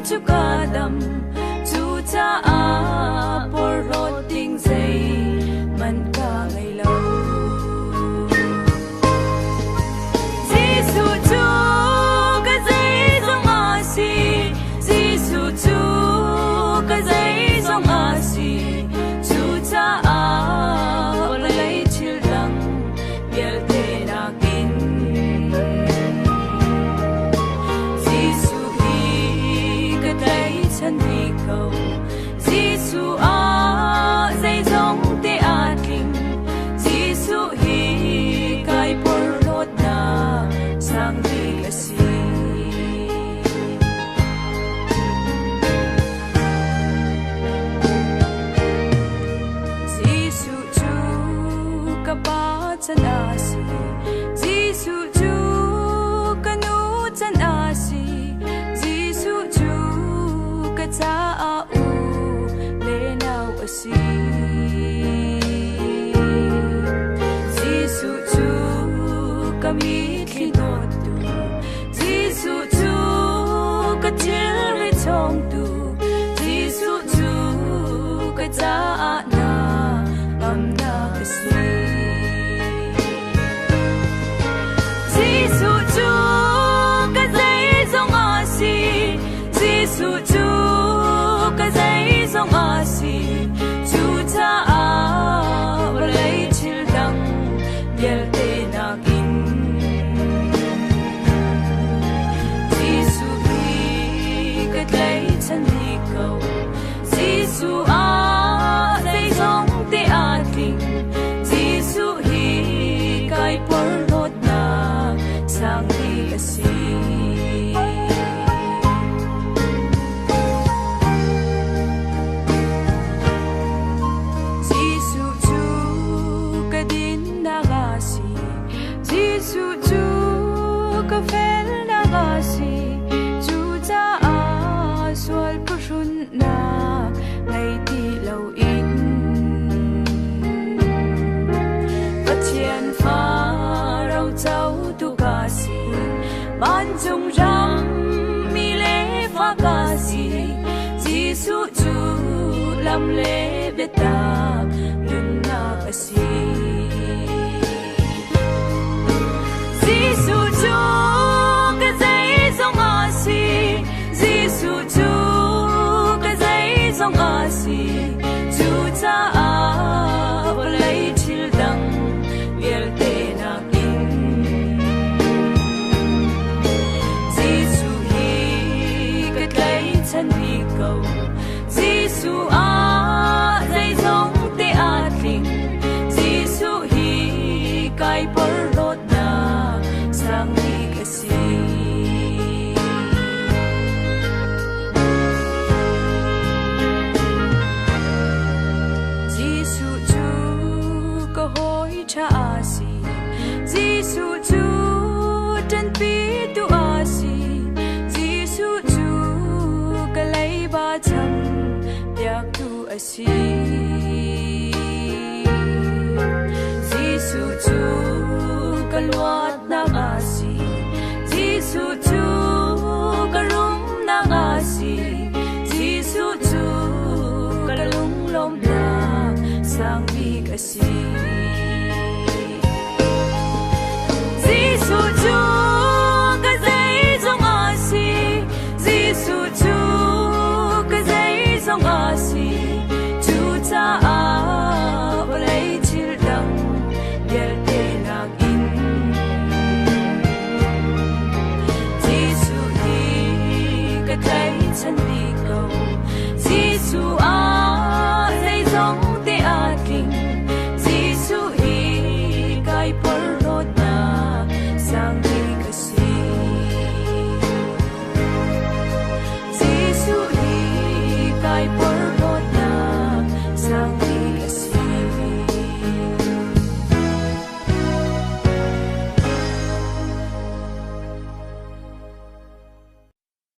chu kadam chu cha a por ro ting zai man ka ngai lo Giêsu chu ka zai zong a si Giêsu chu ka zai zong a si chu cha a por lai chil dang bial te na kin Giêsu hi ka dai chan ni ko Giêsu a zai zong te a king Giêsu hi kai por lot na sang di ka si Giêsu chu ka ba chan a si Giêsu chu ka nu chan a si Giêsu chu ka cha a u le nau a si Giêsu chu ka mi thi not tu Giêsu chu ka chil ri chong tu Giêsu chu ka cha a na am na ka si Giêsu chu ka zai zong a si Giêsu chu ka zai zong a si chu cha a por lai chil dang bial te na kin Giêsu hi ka dai chan ni ko Giêsu a zai zong te a king Giêsu hi kai por lot na sang di ka si Giêsu chu ka din na ga si Giêsu chu ka fel na ga si chu cha a sual pu shun na ngai ti lo in Pathian pha rau chau tu ka si ban chung ram mi le pha ka si Giêsu chu lam le beta lun na ka si Giêsu chu ka zai zong a si Giêsu chu ka zai zong a si chu cha a por lai chil dang bial te na kin Giêsu hi ka dai chan ni ko Giêsu a zai zong te a king Giêsu hi kai por lot na sang di ka si Giêsu chu ka hoi cha a si Giêsu chu tan pi tu a si Giêsu chu ka lai ba cham yak tu a si Giêsu chu ka luat na a si Giêsu chu ka rum na a si Giêsu chu ka lung lom na sang di ka si Giêsu chu ka zai zong a si Giêsu chu ka zai zong a si chu cha a por lai chil dang bial te na kin Giêsu hi ka dai chan ni